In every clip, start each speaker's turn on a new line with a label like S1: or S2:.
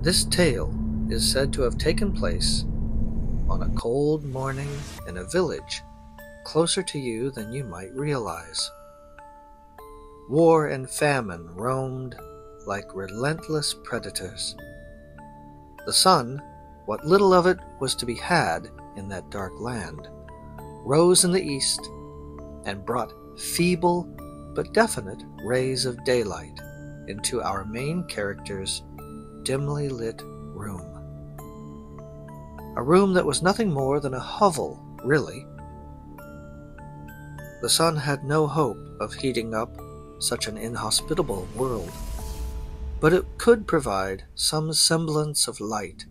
S1: This tale is said to have taken place on a cold morning in a village closer to you than you might realize. War and famine roamed like relentless predators. The sun, what little of it was to be had in that dark land, rose in the east and brought feeble but definite rays of daylight into our main character's dimly lit room. A room that was nothing more than a hovel, really. The sun had no hope of heating up such an inhospitable world, but it could provide some semblance of light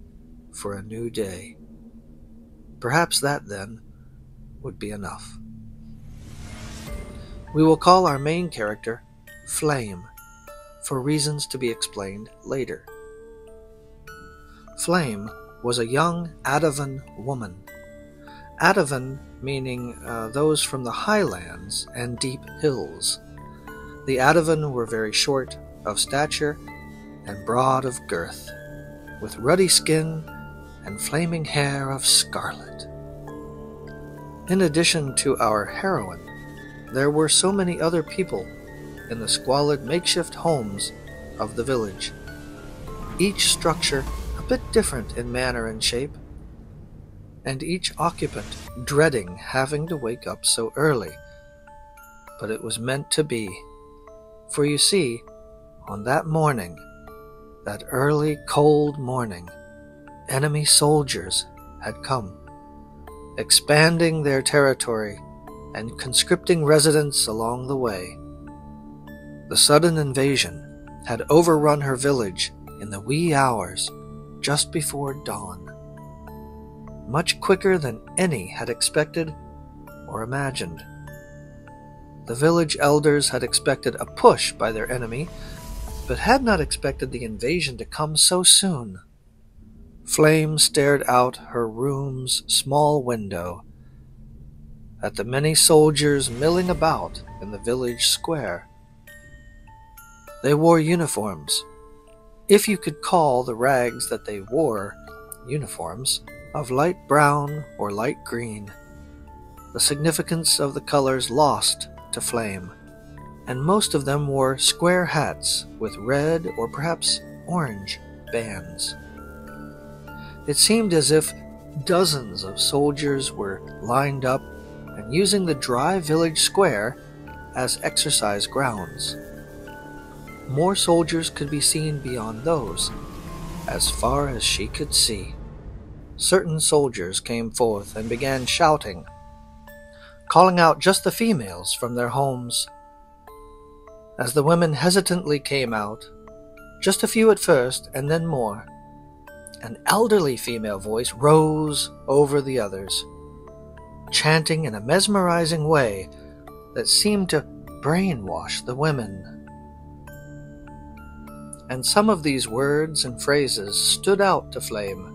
S1: for a new day. Perhaps that, then, would be enough. We will call our main character Flame, for reasons to be explained later. Flame was a young Adavan woman. Adavan meaning those from the highlands and deep hills. The Adavan were very short of stature and broad of girth, with ruddy skin and flaming hair of scarlet. In addition to our heroine, there were so many other people in the squalid makeshift homes of the village, each structure a bit different in manner and shape, and each occupant dreading having to wake up so early. But it was meant to be, for you see, on that morning, that early cold morning, enemy soldiers had come, expanding their territory and conscripting residents along the way. The sudden invasion had overrun her village in the wee hours just before dawn, much quicker than any had expected or imagined. The village elders had expected a push by their enemy, but had not expected the invasion to come so soon. Flame stared out her room's small window at the many soldiers milling about in the village square. They wore uniforms, if you could call the rags that they wore uniforms, of light brown or light green, the significance of the colors lost to Flame, and most of them wore square hats with red or perhaps orange bands. It seemed as if dozens of soldiers were lined up and using the dry village square as exercise grounds. More soldiers could be seen beyond those, as far as she could see. Certain soldiers came forth and began shouting, calling out just the females from their homes. As the women hesitantly came out, just a few at first and then more, an elderly female voice rose over the others, chanting in a mesmerizing way that seemed to brainwash the women. And some of these words and phrases stood out to Flame,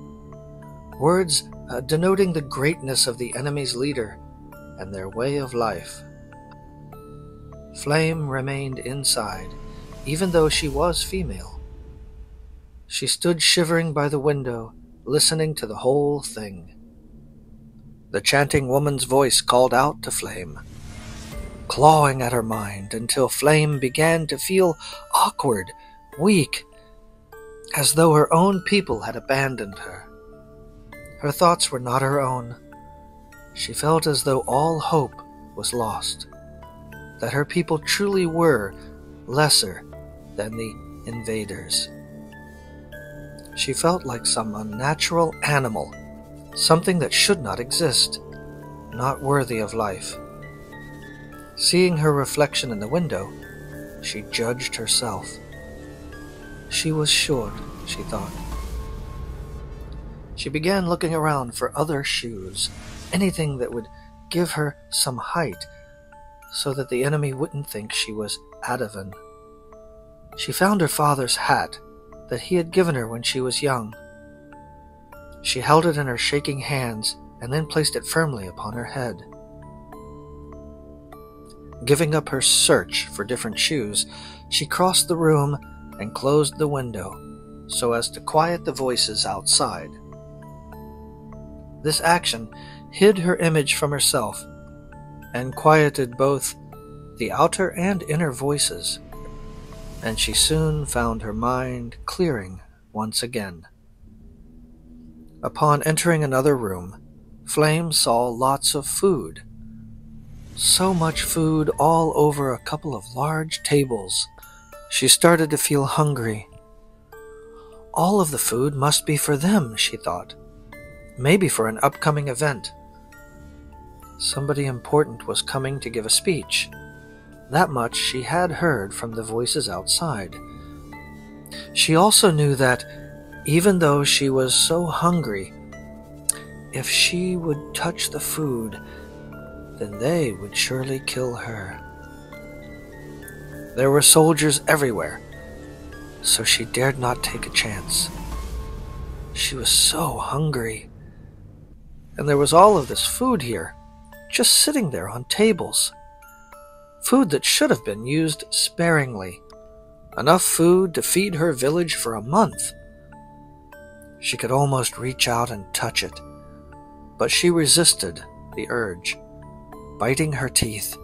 S1: words denoting the greatness of the enemy's leader and their way of life. Flame remained inside, even though she was female. She stood shivering by the window, listening to the whole thing. The chanting woman's voice called out to Flame, clawing at her mind until Flame began to feel awkward, weak, as though her own people had abandoned her. Her thoughts were not her own. She felt as though all hope was lost, that her people truly were lesser than the invaders. She felt like some unnatural animal, something that should not exist, not worthy of life. Seeing her reflection in the window, she judged herself. She was short, she thought. She began looking around for other shoes, anything that would give her some height, so that the enemy wouldn't think she was Adavan. She found her father's hat that he had given her when she was young. She held it in her shaking hands and then placed it firmly upon her head. Giving up her search for different shoes, she crossed the room and closed the window so as to quiet the voices outside. This action hid her image from herself and quieted both the outer and inner voices, and she soon found her mind clearing once again. Upon entering another room, Flame saw lots of food. So much food all over a couple of large tables. She started to feel hungry. All of the food must be for them, she thought. Maybe for an upcoming event. Somebody important was coming to give a speech. That much she had heard from the voices outside. She also knew that, even though she was so hungry, if she would touch the food, then they would surely kill her. There were soldiers everywhere, so she dared not take a chance. She was so hungry. And there was all of this food here, just sitting there on tables. Food that should have been used sparingly. Enough food to feed her village for a month. She could almost reach out and touch it, but she resisted the urge, biting her teeth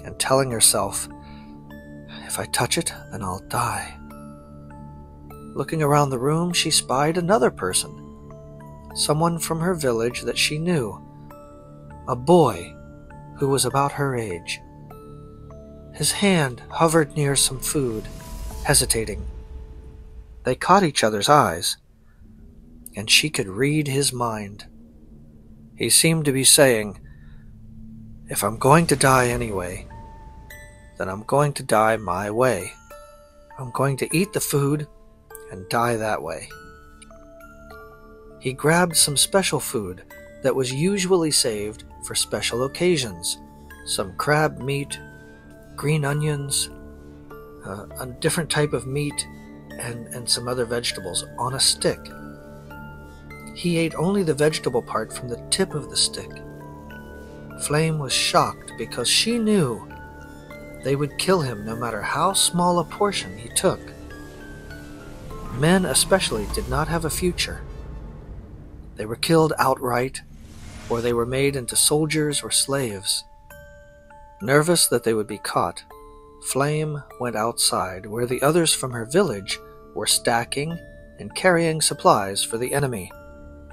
S1: and telling herself, "If I touch it, then I'll die." Looking around the room, she spied another person, someone from her village that she knew, a boy who was about her age. His hand hovered near some food, hesitating. They caught each other's eyes, and she could read his mind. He seemed to be saying, "If I'm going to die anyway, then I'm going to die my way. I'm going to eat the food and die that way." He grabbed some special food that was usually saved for special occasions, some crab meat, green onions, a different type of meat, and some other vegetables on a stick. He ate only the vegetable part from the tip of the stick. Flame was shocked because she knew they would kill him no matter how small a portion he took. Men especially did not have a future. They were killed outright, or they were made into soldiers or slaves. Nervous that they would be caught, Flame went outside where the others from her village were stacking and carrying supplies for the enemy.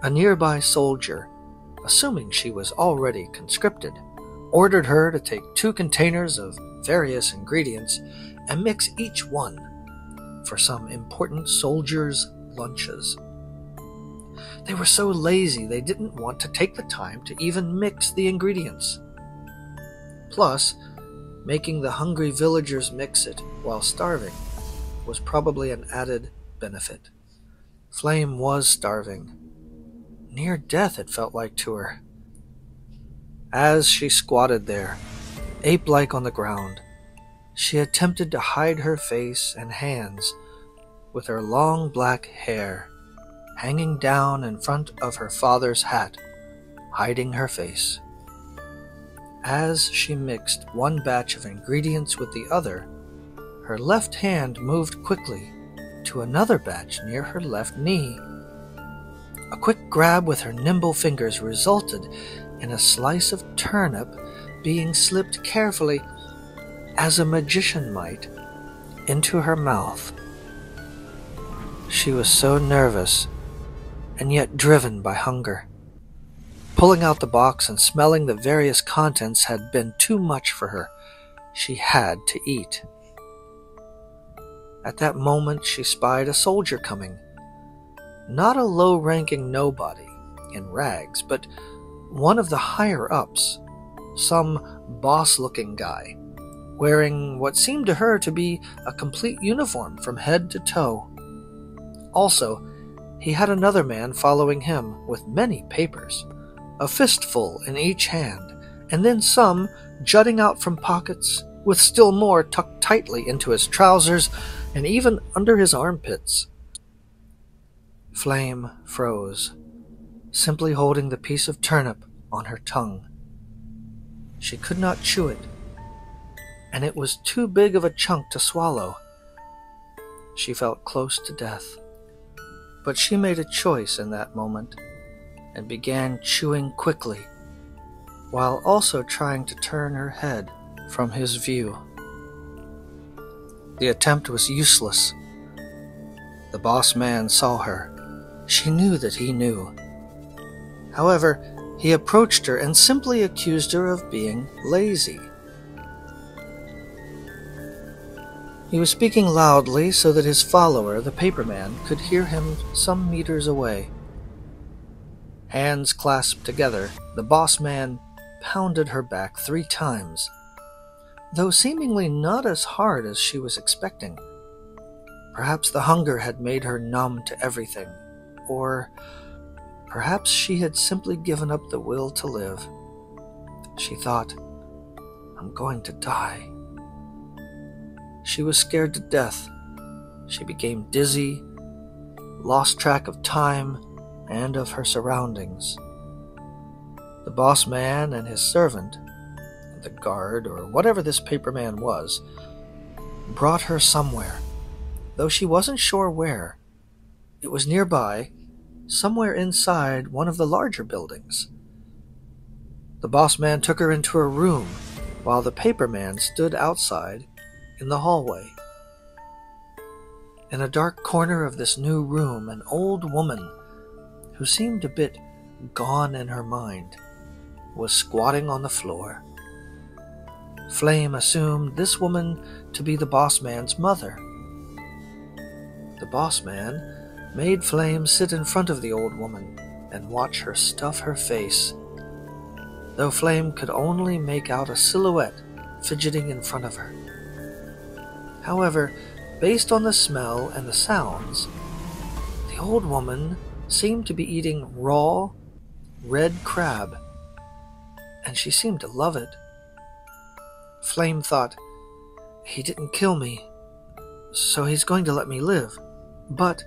S1: A nearby soldier, assuming she was already conscripted, ordered her to take 2 containers of various ingredients and mix each one for some important soldiers' lunches. They were so lazy they didn't want to take the time to even mix the ingredients. Plus, making the hungry villagers mix it while starving was probably an added benefit. Flame was starving. Near death it felt like to her. As she squatted there, ape-like on the ground, she attempted to hide her face and hands with her long black hair hanging down in front of her father's hat, hiding her face. As she mixed one batch of ingredients with the other, her left hand moved quickly to another batch near her left knee. A quick grab with her nimble fingers resulted in a slice of turnip being slipped carefully, as a magician might, into her mouth. She was so nervous and yet driven by hunger. Pulling out the box and smelling the various contents had been too much for her. She had to eat. At that moment she spied a soldier coming. Not a low-ranking nobody in rags, but one of the higher-ups, some boss-looking guy, wearing what seemed to her to be a complete uniform from head to toe. Also, he had another man following him with many papers, a fistful in each hand, and then some jutting out from pockets, with still more tucked tightly into his trousers and even under his armpits. Flame froze, simply holding the piece of turnip on her tongue. She could not chew it, and it was too big of a chunk to swallow. She felt close to death. but she made a choice in that moment and began chewing quickly, while also trying to turn her head from his view. The attempt was useless. The boss man saw her. She knew that he knew. However, he approached her and simply accused her of being lazy. He was speaking loudly so that his follower, the paperman, could hear him some meters away. Hands clasped together, the boss man pounded her back 3 times, though seemingly not as hard as she was expecting. Perhaps the hunger had made her numb to everything, or perhaps she had simply given up the will to live. She thought, "I'm going to die." She was scared to death. She became dizzy, lost track of time and of her surroundings. The boss man and his servant, the guard or whatever this paperman was, brought her somewhere, though she wasn't sure where. It was nearby, somewhere inside one of the larger buildings. The boss man took her into a room while the paperman stood outside in the hallway. In a dark corner of this new room, an old woman, who seemed a bit gone in her mind, was squatting on the floor. Flame assumed this woman to be the boss man's mother. The boss man made Flame sit in front of the old woman and watch her stuff her face, though Flame could only make out a silhouette fidgeting in front of her. However, based on the smell and the sounds, the old woman seemed to be eating raw, red crab, and she seemed to love it. Flame thought, "He didn't kill me, so he's going to let me live. But,"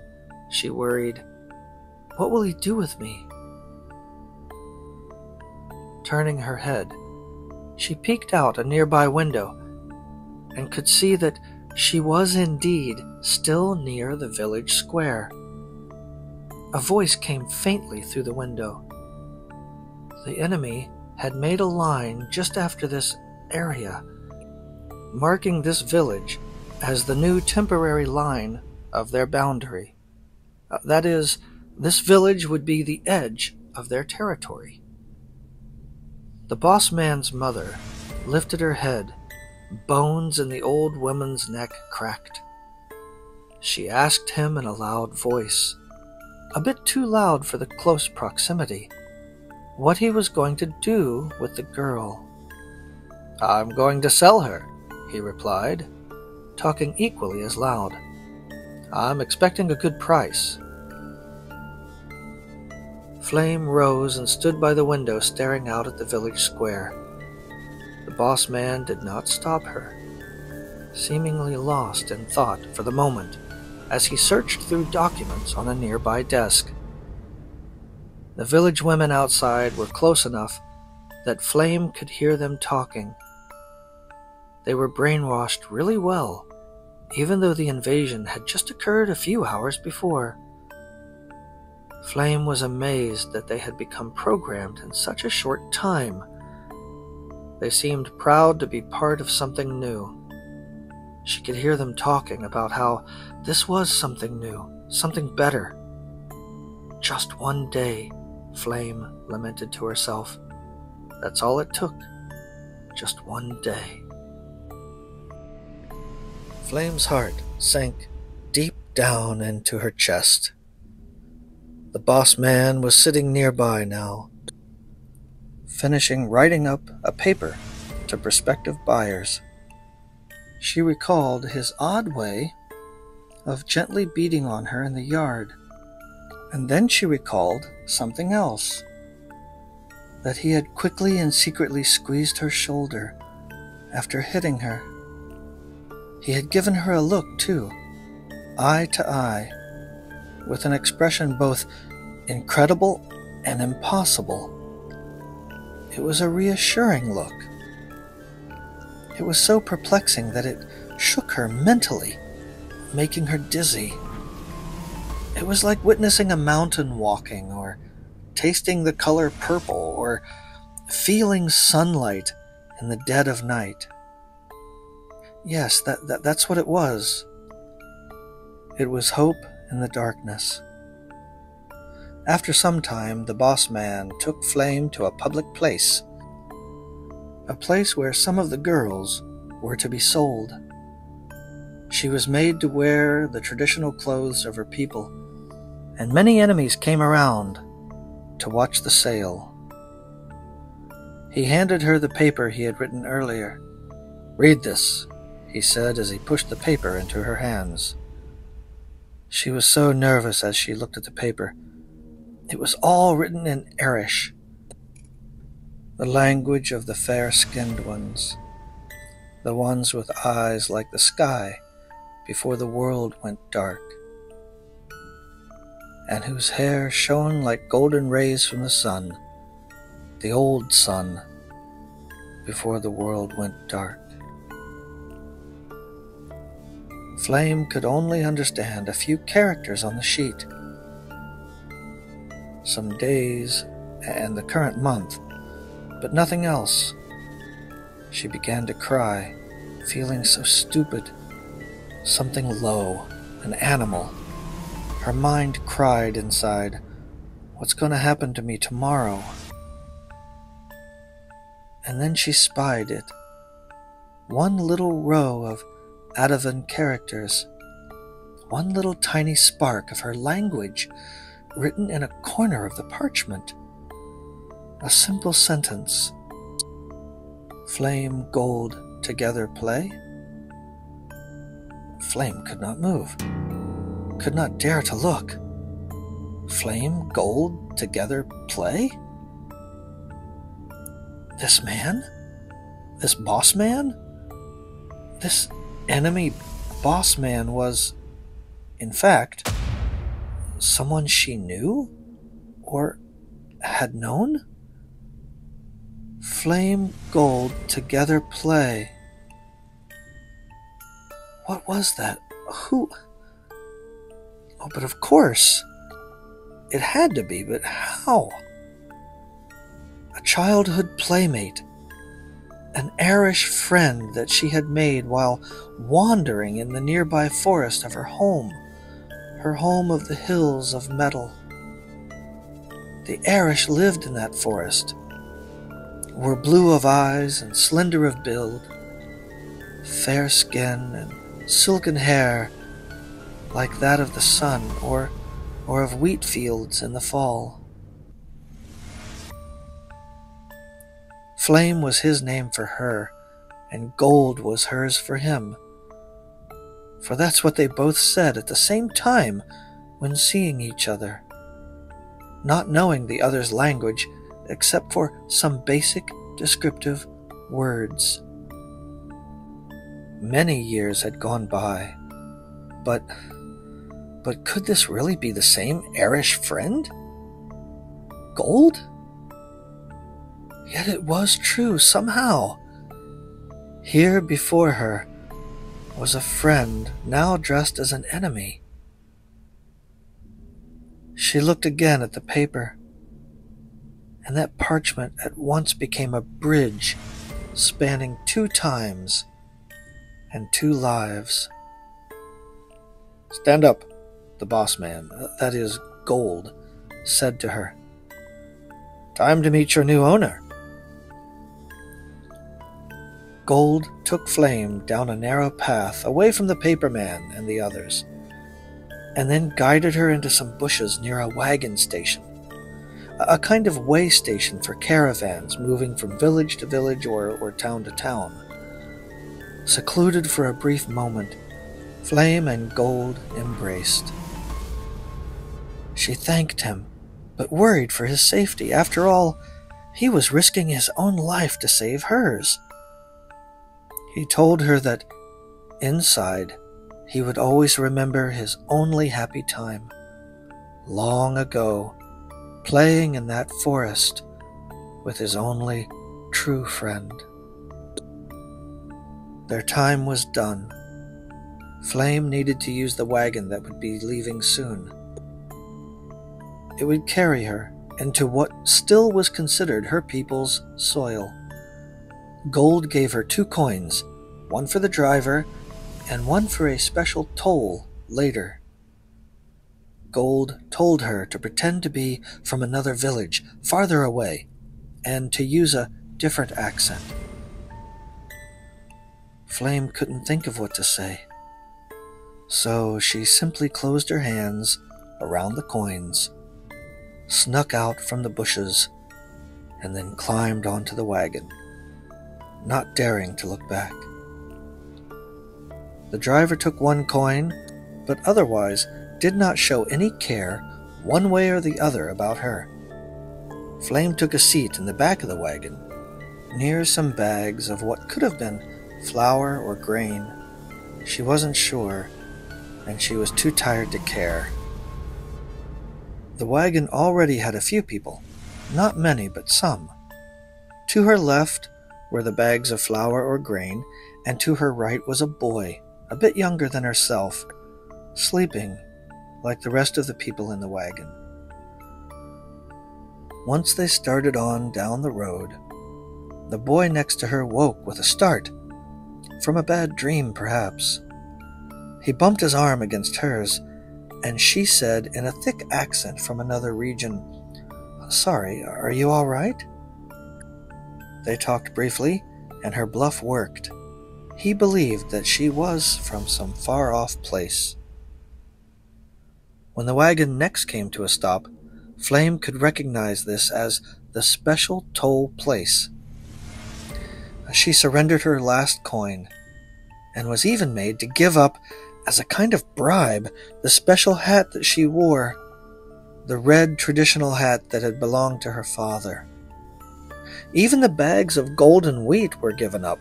S1: she worried, "what will he do with me?" Turning her head, she peeked out a nearby window and could see that she was indeed still near the village square. A voice came faintly through the window. The enemy had made a line just after this area, marking this village as the new temporary line of their boundary. That is, this village would be the edge of their territory. The boss man's mother lifted her head. Bones in the old woman's neck cracked. She asked him in a loud voice, a bit too loud for the close proximity, what he was going to do with the girl. "I'm going to sell her," he replied, talking equally as loud. "I'm expecting a good price." Flame rose and stood by the window staring out at the village square. The boss man did not stop her, seemingly lost in thought for the moment as he searched through documents on a nearby desk. The village women outside were close enough that Flame could hear them talking. They were brainwashed really well, even though the invasion had just occurred a few hours before. Flame was amazed that they had become programmed in such a short time. They seemed proud to be part of something new. She could hear them talking about how this was something new, something better. "Just one day," Flame lamented to herself. "That's all it took. Just one day." Flame's heart sank deep down into her chest. The boss man was sitting nearby now, finishing writing up a paper to prospective buyers. She recalled his odd way of gently beating on her in the yard, and then she recalled something else, that he had quickly and secretly squeezed her shoulder after hitting her. He had given her a look, too, eye to eye, with an expression both incredible and impossible. It was a reassuring look. It was so perplexing that it shook her mentally, making her dizzy. It was like witnessing a mountain walking, or tasting the color purple, or feeling sunlight in the dead of night. Yes, that's what it was. It was hope in the darkness. After some time, the boss man took Flame to a public place, a place where some of the girls were to be sold. She was made to wear the traditional clothes of her people, and many enemies came around to watch the sale. He handed her the paper he had written earlier. "Read this," he said as he pushed the paper into her hands. She was so nervous as she looked at the paper. It was all written in Irish, the language of the fair-skinned ones, the ones with eyes like the sky before the world went dark, and whose hair shone like golden rays from the sun, the old sun, before the world went dark. Flame could only understand a few characters on the sheet, some days and the current month, but nothing else. She began to cry, feeling so stupid. Something low, an animal. Her mind cried inside, "What's going to happen to me tomorrow?" And then she spied it. One little row of Adavan characters, one little tiny spark of her language written in a corner of the parchment. A simple sentence. "Flame, gold, together play?" Flame could not move, could not dare to look. Flame, gold, together play? This man? This boss man? This enemy boss man was, in fact, someone she knew or had known? Flame, gold, together play. What was that? Who? Oh, but of course. It had to be, but how? A childhood playmate. An Irish friend that she had made while wandering in the nearby forest of her home of the hills of metal. The Irish lived in that forest, were blue of eyes and slender of build, fair skin and silken hair like that of the sun or of wheat fields in the fall. Flame was his name for her, and gold was hers for him. For that's what they both said at the same time when seeing each other, not knowing the other's language except for some basic descriptive words. Many years had gone by, but could this really be the same Irish friend? Gold? Yet it was true somehow. Here before her was a friend now dressed as an enemy. She looked again at the paper, and that parchment at once became a bridge spanning 2 times and 2 lives. "Stand up," the boss man, that is, Gold, said to her. "Time to meet your new owner." Gold took Flame down a narrow path away from the paperman and the others, and then guided her into some bushes near a wagon station, a kind of way station for caravans moving from village to village or town to town. Secluded for a brief moment, Flame and Gold embraced. She thanked him, but worried for his safety. After all, he was risking his own life to save hers. He told her that, inside, he would always remember his only happy time, long ago, playing in that forest with his only true friend. Their time was done. Flame needed to use the wagon that would be leaving soon. it would carry her into what still was considered her people's soil. Gold gave her 2 coins, one for the driver and one for a special toll later. Gold told her to pretend to be from another village farther away and to use a different accent. Flame couldn't think of what to say, so she simply closed her hands around the coins, snuck out from the bushes, and then climbed onto the wagon, not daring to look back. The driver took 1 coin, but otherwise did not show any care one way or the other about her. Flame took a seat in the back of the wagon, near some bags of what could have been flour or grain. She wasn't sure, and she was too tired to care. The wagon already had a few people, not many, but some. To her left were the bags of flour or grain, and to her right was a boy, a bit younger than herself, sleeping like the rest of the people in the wagon. Once they started on down the road, the boy next to her woke with a start, from a bad dream perhaps. He bumped his arm against hers, and she said in a thick accent from another region, "Sorry, are you all right?" They talked briefly, and her bluff worked. He believed that she was from some far-off place. When the wagon next came to a stop, Flame could recognize this as the special toll place. She surrendered her last coin, and was even made to give up, as a kind of bribe, the special hat that she wore, the red traditional hat that had belonged to her father. Even the bags of golden wheat were given up.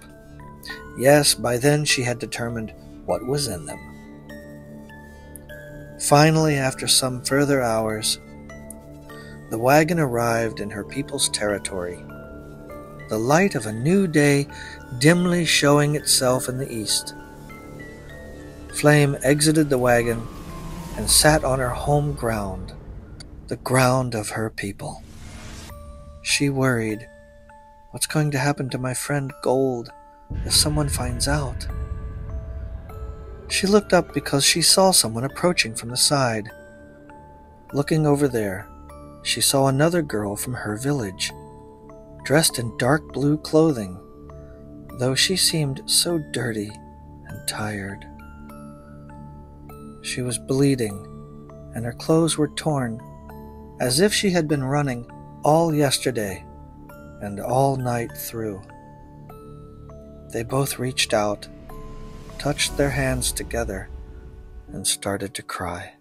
S1: Yes, by then she had determined what was in them. Finally, after some further hours, the wagon arrived in her people's territory, the light of a new day dimly showing itself in the east. Flame exited the wagon and sat on her home ground, the ground of her people. She worried, what's going to happen to my friend Gold if someone finds out? She looked up because she saw someone approaching from the side. Looking over there, she saw another girl from her village, dressed in dark blue clothing, though she seemed so dirty and tired. She was bleeding, and her clothes were torn, as if she had been running all yesterday and all night through. They both reached out, touched their hands together, and started to cry.